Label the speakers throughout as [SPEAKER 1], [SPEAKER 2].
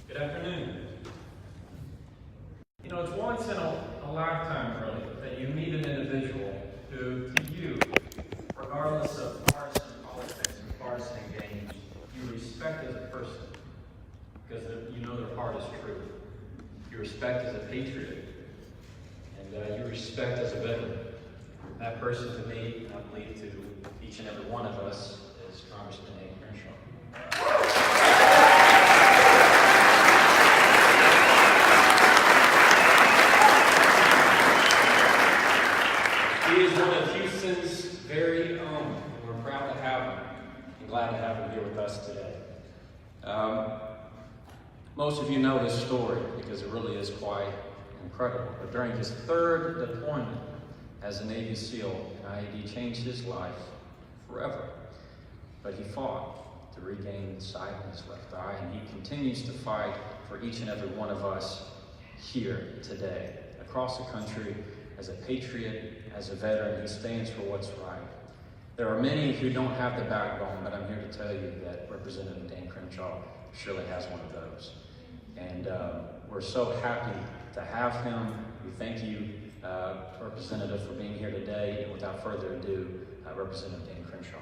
[SPEAKER 1] Good afternoon. You know, it's once in a lifetime, really, that you meet an individual who, to you, regardless of partisan politics and partisan games, you respect as a person because you know their heart is true. You respect as a patriot, and you respect as a veteran. That person, to me, and I believe to each and every one of us, is Congressman A. Crenshaw. He is one of Houston's very own, and we're proud to have him and glad to have him here with us today. Most of you know his story because it really is quite incredible. But during his third deployment as a Navy SEAL, he changed his life forever. But he fought to regain sight in his left eye, and he continues to fight for each and every one of us here today, across the country, as a patriot, as a veteran. He stands for what's right. There are many who don't have the backbone, but I'm here to tell you that Representative Dan Crenshaw surely has one of those. And we're so happy to have him. We thank you, Representative, for being here today. And without further ado, Representative Dan Crenshaw.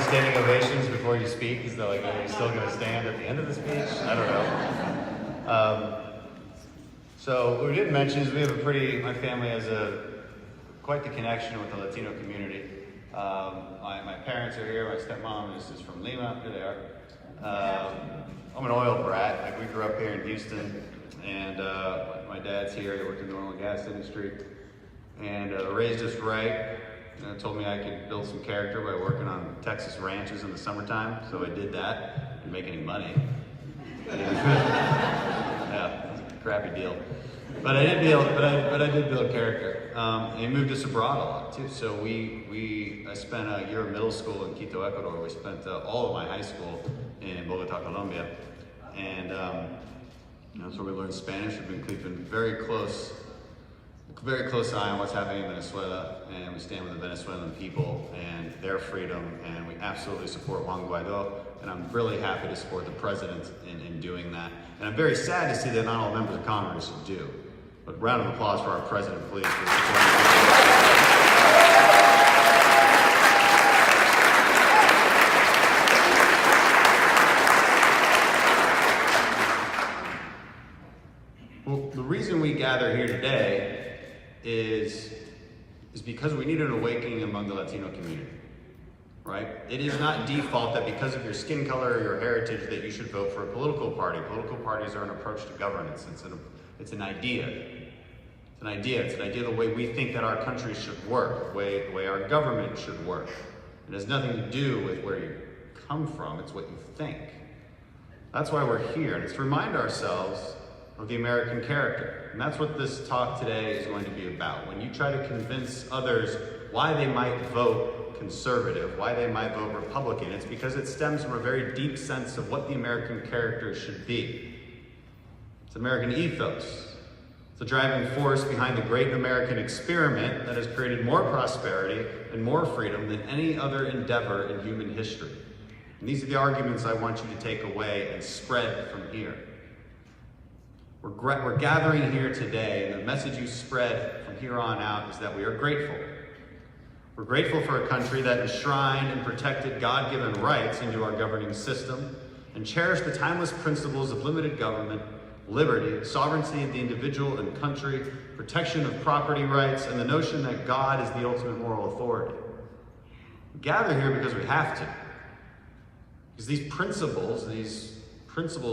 [SPEAKER 2] Standing ovations before you speak? Is that like, are you still going to stand at the end of the speech? I don't know. So what we didn't mention is we have my family has quite the connection with the Latino community. My parents are here. My stepmom is from Lima. Here they are. I'm an oil brat. Like, we grew up here in Houston, and my dad's here. He worked in the oil and gas industry, and raised us right. Told me I could build some character by working on Texas ranches in the summertime, so I did that. Didn't make any money. Yeah, it was a crappy deal. But I did build character. And he moved us abroad a lot too. So I spent a year of middle school in Quito, Ecuador. We spent all of my high school in Bogota, Colombia, and that's where we learned Spanish. We've been keeping very close eye on what's happening in Venezuela, and we stand with the Venezuelan people and their freedom, and we absolutely support Juan Guaido, and I'm really happy to support the president in doing that. And I'm very sad to see that not all members of Congress do. But round of applause for our president, please. Well, the reason we gather here today is because we need an awakening among the Latino community, right? It is not default that because of your skin color or your heritage that you should vote for a political party. Political parties are an approach to governance. It's an idea. It's an idea of the way we think that our country should work, the way our government should work. It has nothing to do with where you come from, it's what you think. That's why we're here, and it's to remind ourselves of the American character. And that's what this talk today is going to be about. When you try to convince others why they might vote conservative, why they might vote Republican, it's because it stems from a very deep sense of what the American character should be. It's American ethos. It's the driving force behind the great American experiment that has created more prosperity and more freedom than any other endeavor in human history. And these are the arguments I want you to take away and spread from here. We're gathering here today, and the message you spread from here on out is that we are grateful. We're grateful for a country that enshrined and protected God-given rights into our governing system and cherished the timeless principles of limited government, liberty, sovereignty of the individual and country, protection of property rights, and the notion that God is the ultimate moral authority. We gather here because we have to. Because these principles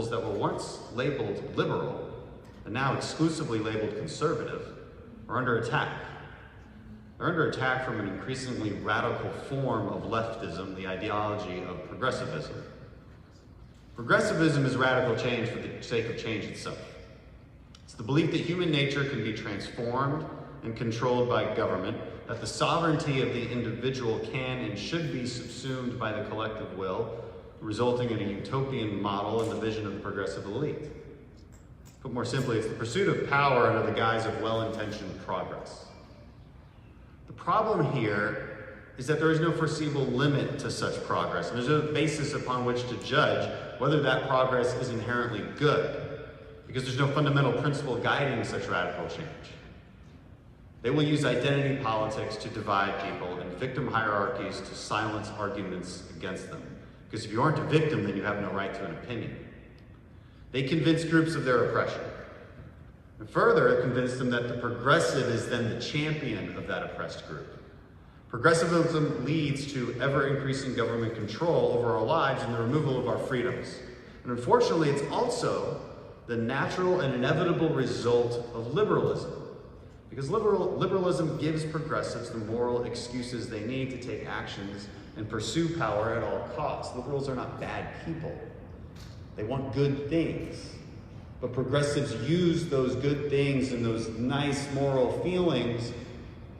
[SPEAKER 2] that were once labeled liberal, and now exclusively labeled conservative, are under attack. They're under attack from an increasingly radical form of leftism, the ideology of progressivism. Progressivism is radical change for the sake of change itself. It's the belief that human nature can be transformed and controlled by government, that the sovereignty of the individual can and should be subsumed by the collective will, resulting in a utopian model and the vision of the progressive elite. Put more simply, it's the pursuit of power under the guise of well-intentioned progress. The problem here is that there is no foreseeable limit to such progress, and there's no basis upon which to judge whether that progress is inherently good, because there's no fundamental principle guiding such radical change. They will use identity politics to divide people and victim hierarchies to silence arguments against them, because if you aren't a victim, then you have no right to an opinion. They convince groups of their oppression, and further convince them that the progressive is then the champion of that oppressed group. Progressivism leads to ever-increasing government control over our lives and the removal of our freedoms. And unfortunately, it's also the natural and inevitable result of liberalism. Because liberalism gives progressives the moral excuses they need to take actions and pursue power at all costs. Liberals are not bad people. They want good things. But progressives use those good things and those nice moral feelings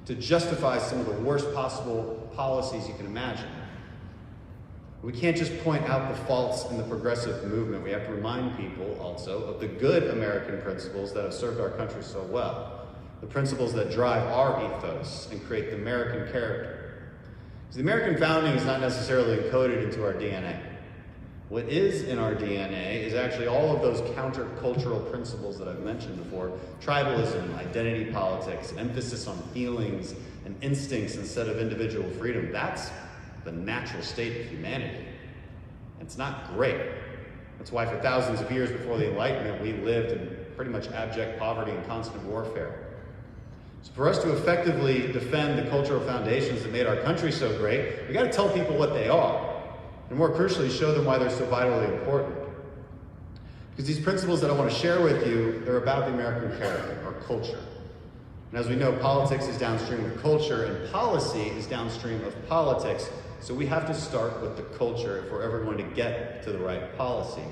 [SPEAKER 2] to justify some of the worst possible policies you can imagine. We can't just point out the faults in the progressive movement. We have to remind people also of the good American principles that have served our country so well. The principles that drive our ethos and create the American character. So the American founding is not necessarily encoded into our DNA. What is in our DNA is actually all of those countercultural principles that I've mentioned before. Tribalism, identity politics, emphasis on feelings and instincts instead of individual freedom. That's the natural state of humanity. It's not great. That's why for thousands of years before the Enlightenment, we lived in pretty much abject poverty and constant warfare. So for us to effectively defend the cultural foundations that made our country so great, we got to tell people what they are. And more crucially, show them why they're so vitally important. Because these principles that I want to share with you, they're about the American character, our culture. And as we know, politics is downstream of culture, and policy is downstream of politics. So we have to start with the culture if we're ever going to get to the right policy.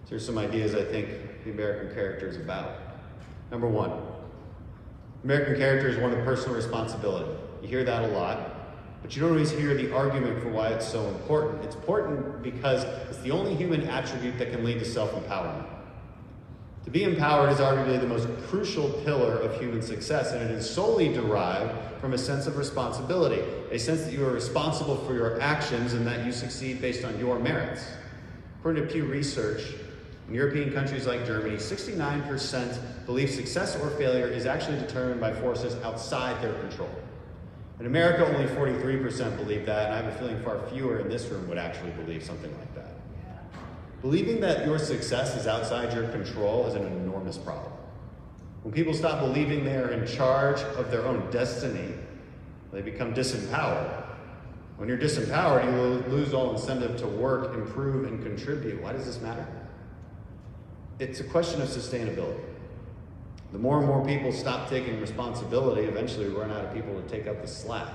[SPEAKER 2] So here's some ideas I think the American character is about. Number one, American character is one of personal responsibility. You hear that a lot. But you don't always hear the argument for why it's so important. It's important because it's the only human attribute that can lead to self-empowerment. To be empowered is arguably the most crucial pillar of human success, and it is solely derived from a sense of responsibility, a sense that you are responsible for your actions and that you succeed based on your merits. According to Pew Research, in European countries like Germany, 69% believe success or failure is actually determined by forces outside their control. In America, only 43% believe that, and I have a feeling far fewer in this room would actually believe something like that. Believing that your success is outside your control is an enormous problem. When people stop believing they are in charge of their own destiny, they become disempowered. When you're disempowered, you lose all incentive to work, improve, and contribute. Why does this matter? It's a question of sustainability. The more and more people stop taking responsibility, eventually we run out of people to take up the slack.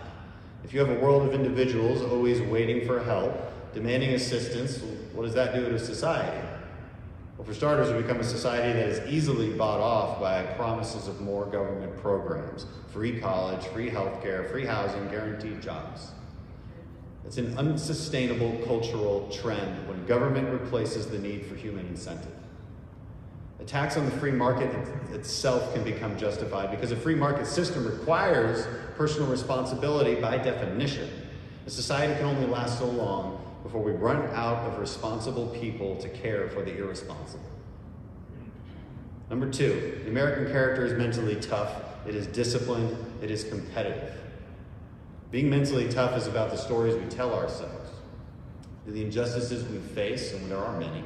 [SPEAKER 2] If you have a world of individuals always waiting for help, demanding assistance, what does that do to society? Well, for starters, we become a society that is easily bought off by promises of more government programs, free college, free healthcare, free housing, guaranteed jobs. It's an unsustainable cultural trend when government replaces the need for human incentive. Attacks on the free market itself can become justified because a free market system requires personal responsibility by definition. A society can only last so long before we run out of responsible people to care for the irresponsible. Number two, the American character is mentally tough, it is disciplined, it is competitive. Being mentally tough is about the stories we tell ourselves, the injustices we face, and there are many.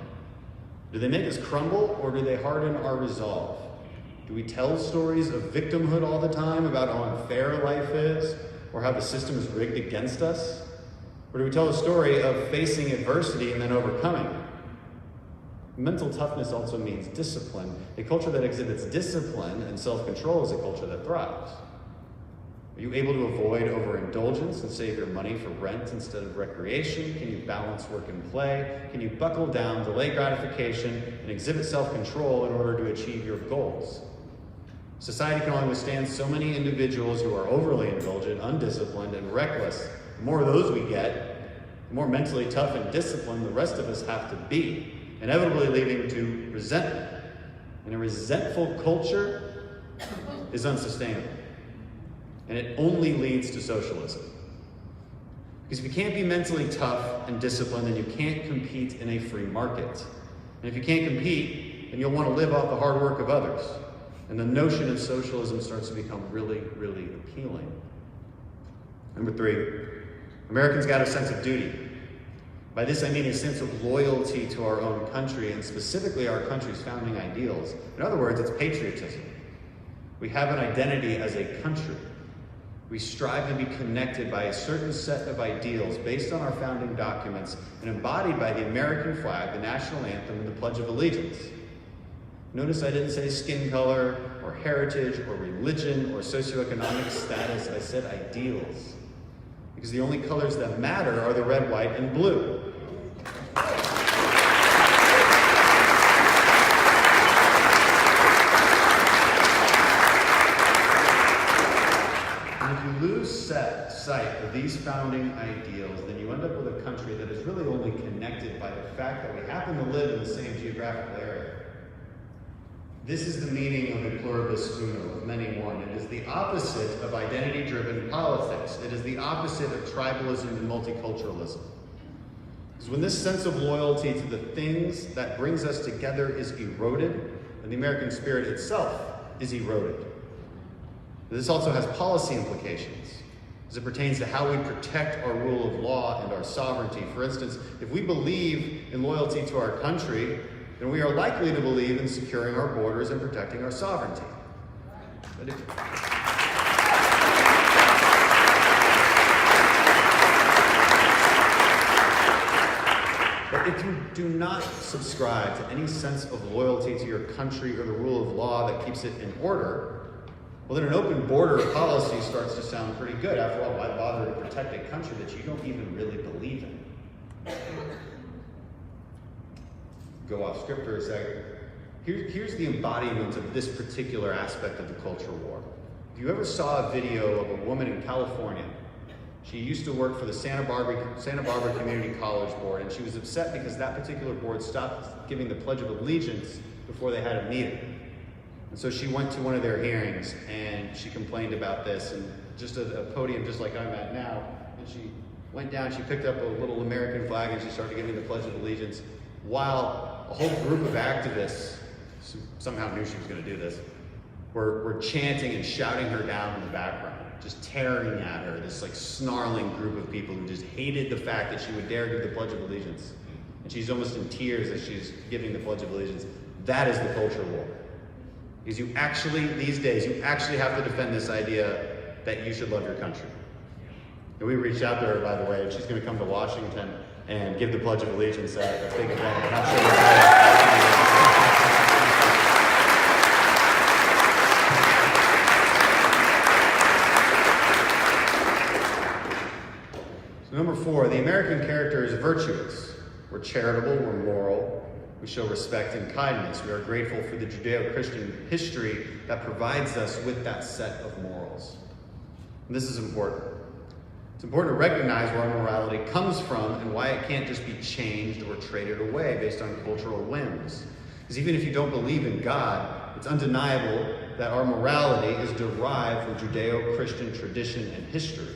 [SPEAKER 2] Do they make us crumble, or do they harden our resolve? Do we tell stories of victimhood all the time about how unfair life is, or how the system is rigged against us? Or do we tell a story of facing adversity and then overcoming it? Mental toughness also means discipline. A culture that exhibits discipline and self-control is a culture that thrives. Are you able to avoid overindulgence and save your money for rent instead of recreation? Can you balance work and play? Can you buckle down, delay gratification, and exhibit self-control in order to achieve your goals? Society can only withstand so many individuals who are overly indulgent, undisciplined, and reckless. The more of those we get, the more mentally tough and disciplined the rest of us have to be, inevitably leading to resentment. And a resentful culture is unsustainable. And it only leads to socialism. Because if you can't be mentally tough and disciplined, then you can't compete in a free market. And if you can't compete, then you'll want to live off the hard work of others. And the notion of socialism starts to become really, really appealing. Number 3, Americans got a sense of duty. By this I mean a sense of loyalty to our own country, and specifically our country's founding ideals. In other words, it's patriotism. We have an identity as a country. We strive to be connected by a certain set of ideals based on our founding documents and embodied by the American flag, the national anthem, and the Pledge of Allegiance. Notice I didn't say skin color, or heritage, or religion, or socioeconomic status. I said ideals. Because the only colors that matter are the red, white, and blue. And if you lose sight of these founding ideals, then you end up with a country that is really only connected by the fact that we happen to live in the same geographical area. This is the meaning of a pluribus unum, of many one. It is the opposite of identity-driven politics. It is the opposite of tribalism and multiculturalism. Because when this sense of loyalty to the things that brings us together is eroded, and the American spirit itself is eroded. This also has policy implications as it pertains to how we protect our rule of law and our sovereignty. For instance, if we believe in loyalty to our country, then we are likely to believe in securing our borders and protecting our sovereignty. But if you do not subscribe to any sense of loyalty to your country or the rule of law that keeps it in order, well, then an open border policy starts to sound pretty good. After all, why bother to protect a country that you don't even really believe in? Go off script for a second. Here's the embodiment of this particular aspect of the culture war. If you ever saw a video of a woman in California, she used to work for the Santa Barbara Community College Board, and she was upset because that particular board stopped giving the Pledge of Allegiance before they had a meeting. And so she went to one of their hearings, and she complained about this, and just a podium just like I'm at now, and she went down, she picked up a little American flag, and she started giving the Pledge of Allegiance, while a whole group of activists, who somehow knew she was going to do this, were chanting and shouting her down in the background, just tearing at her, this like snarling group of people who just hated the fact that she would dare give the Pledge of Allegiance. And she's almost in tears as she's giving the Pledge of Allegiance. That is the culture war. Because you actually, these days, you actually have to defend this idea that you should love your country. And we reached out to her, by the way, and she's going to come to Washington and give the Pledge of Allegiance at a big event. I'm not sure So number 4, the American character is virtuous. We're charitable, we're moral, we show respect and kindness. We are grateful for the Judeo-Christian history that provides us with that set of morals. And this is important. It's important to recognize where our morality comes from and why it can't just be changed or traded away based on cultural whims. Because even if you don't believe in God, it's undeniable that our morality is derived from Judeo-Christian tradition and history.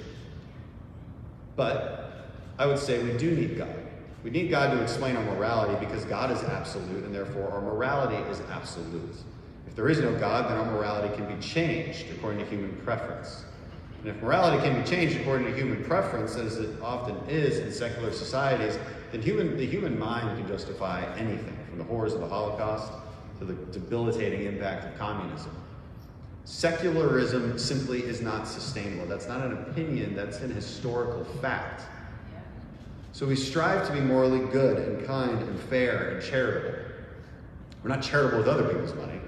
[SPEAKER 2] But I would say we do need God. We need God to explain our morality because God is absolute and therefore our morality is absolute. If there is no God, then our morality can be changed according to human preference. And if morality can be changed according to human preference, as it often is in secular societies, then the human mind can justify anything, from the horrors of the Holocaust to the debilitating impact of communism. Secularism simply is not sustainable. That's not an opinion, that's an historical fact. So we strive to be morally good and kind and fair and charitable. We're not charitable with other people's money,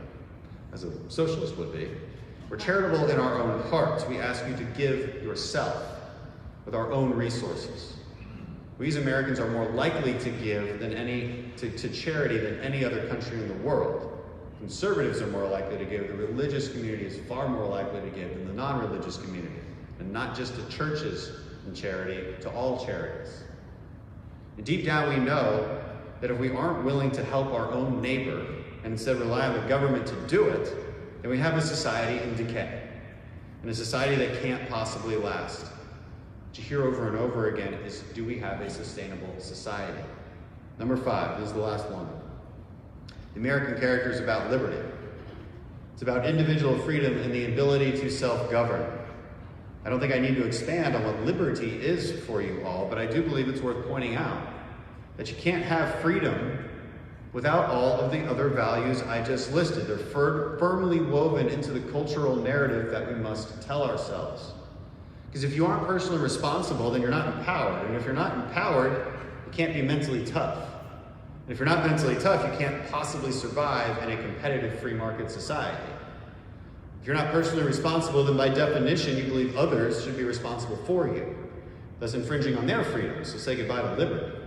[SPEAKER 2] as a socialist would be. We're charitable in our own hearts. We ask you to give yourself with our own resources. We as Americans are more likely to give to charity than any other country in the world. Conservatives are more likely to give. The religious community is far more likely to give than the non-religious community. And not just to churches and charity, to all charities. And deep down we know that if we aren't willing to help our own neighbor and instead rely on the government to do it, then we have a society in decay, and a society that can't possibly last. What you hear over and over again is, do we have a sustainable society? Number 5, this is the last one. The American character is about liberty. It's about individual freedom and the ability to self-govern. I don't think I need to expand on what liberty is for you all, but I do believe it's worth pointing out that you can't have freedom without all of the other values I just listed. They're firmly woven into the cultural narrative that we must tell ourselves. Because if you aren't personally responsible, then you're not empowered. And if you're not empowered, you can't be mentally tough. And if you're not mentally tough, you can't possibly survive in a competitive free market society. If you're not personally responsible, then by definition, you believe others should be responsible for you, thus infringing on their freedom. So say goodbye to liberty.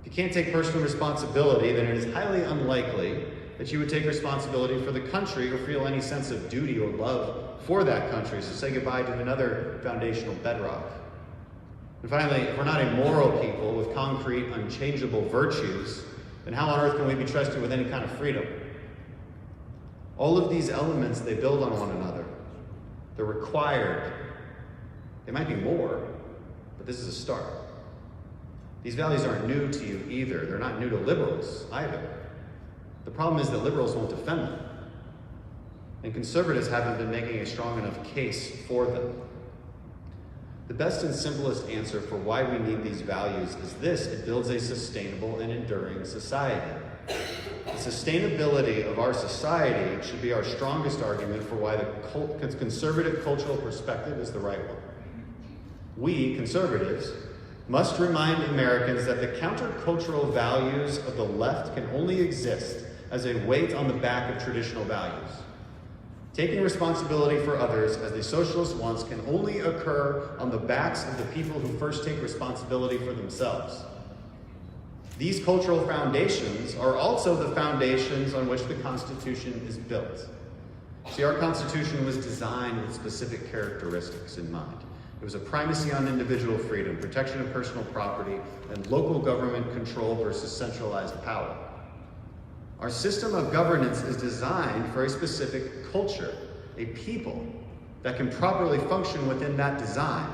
[SPEAKER 2] If you can't take personal responsibility, then it is highly unlikely that you would take responsibility for the country or feel any sense of duty or love for that country. So say goodbye to another foundational bedrock. And finally, if we're not a moral people with concrete, unchangeable virtues, then how on earth can we be trusted with any kind of freedom? All of these elements, they build on one another. They're required. They might be more, but this is a start. These values aren't new to you either. They're not new to liberals either. The problem is that liberals won't defend them. And conservatives haven't been making a strong enough case for them. The best and simplest answer for why we need these values is this: it builds a sustainable and enduring society. The sustainability of our society should be our strongest argument for why the conservative cultural perspective is the right one. We, conservatives, must remind Americans that the countercultural values of the left can only exist as a weight on the back of traditional values. Taking responsibility for others, as the socialist wants, can only occur on the backs of the people who first take responsibility for themselves. These cultural foundations are also the foundations on which the Constitution is built. See, our Constitution was designed with specific characteristics in mind. It was a primacy on individual freedom, protection of personal property, and local government control versus centralized power. Our system of governance is designed for a specific culture, a people that can properly function within that design.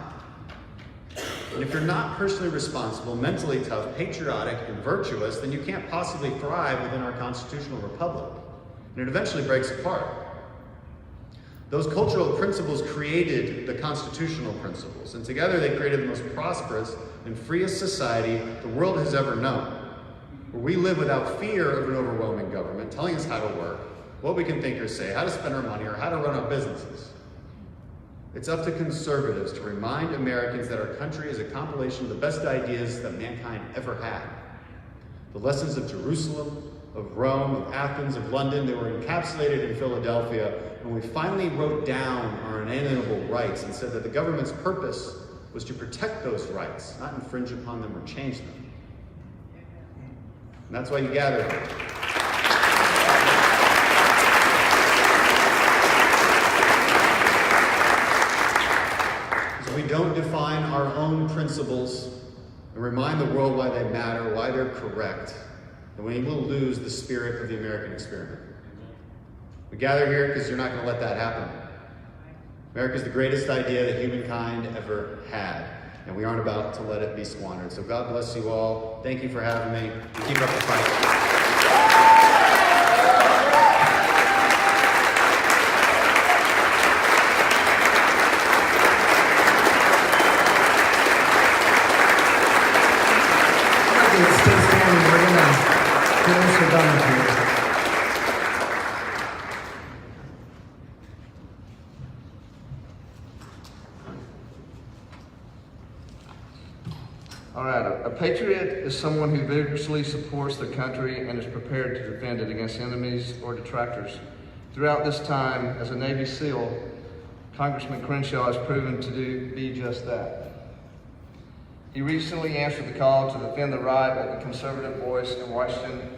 [SPEAKER 2] And if you're not personally responsible, mentally tough, patriotic, and virtuous, then you can't possibly thrive within our constitutional republic. And it eventually breaks apart. Those cultural principles created the constitutional principles, and together they created the most prosperous and freest society the world has ever known, where we live without fear of an overwhelming government telling us how to work, what we can think or say, how to spend our money, or how to run our businesses. It's up to conservatives to remind Americans that our country is a compilation of the best ideas that mankind ever had. The lessons of Jerusalem, of Rome, of Athens, of London, they were encapsulated in Philadelphia when we finally wrote down our inalienable rights and said that the government's purpose was to protect those rights, not infringe upon them or change them. And that's why you gather here. We don't define our own principles and remind the world why they matter, why they're correct, then we will lose the spirit of the American experiment. We gather here because you're not going to let that happen. America is the greatest idea that humankind ever had, and we aren't about to let it be squandered. So God bless you all. Thank you for having me. Keep up the fight.
[SPEAKER 3] All right, a patriot is someone who vigorously supports their country and is prepared to defend it against enemies or detractors. Throughout this time, as a Navy SEAL, Congressman Crenshaw has proven to be just that. He recently answered the call to defend the right of the conservative voice in Washington.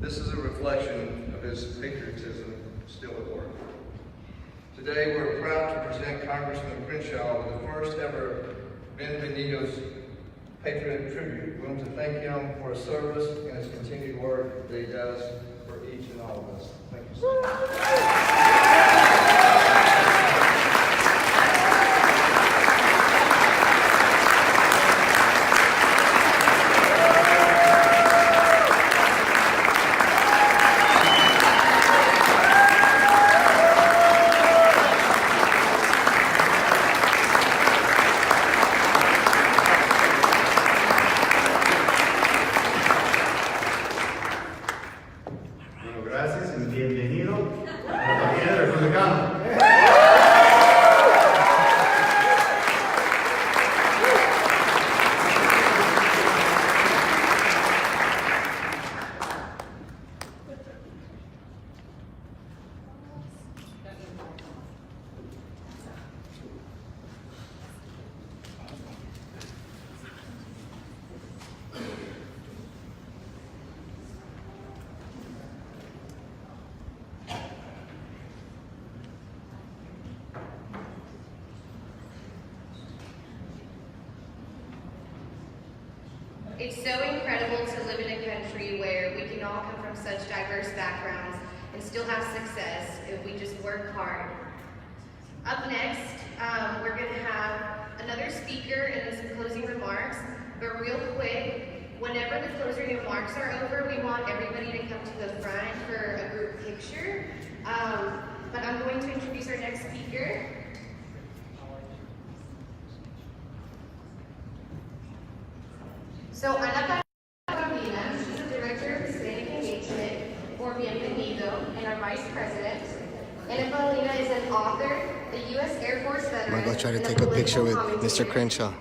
[SPEAKER 3] This is a reflection of his patriotism still at work. Today, we're proud to present Congressman Crenshaw with the first ever Bienvenidos patriotic tribute. We want to thank him for his service and his continued work that he does for each and all of us. Thank you so much.
[SPEAKER 2] Bueno, gracias y bienvenido a la familia del Republicano.
[SPEAKER 4] It's so incredible to live in a country where we can all come from such diverse backgrounds and still have success if we just work hard. Up next, we're going to have another speaker and some closing remarks, but real quick, whenever the closing remarks are over, we want everybody to come to the front for a group picture. But I'm going to introduce our next speaker. So Ana Carolina, she's the Director of Hispanic Engagement for Bienvenido and our Vice President. Ana Carolina is an author, a U.S. Air Force veteran.
[SPEAKER 5] I'm going to go try to take a picture with Mr. Crenshaw.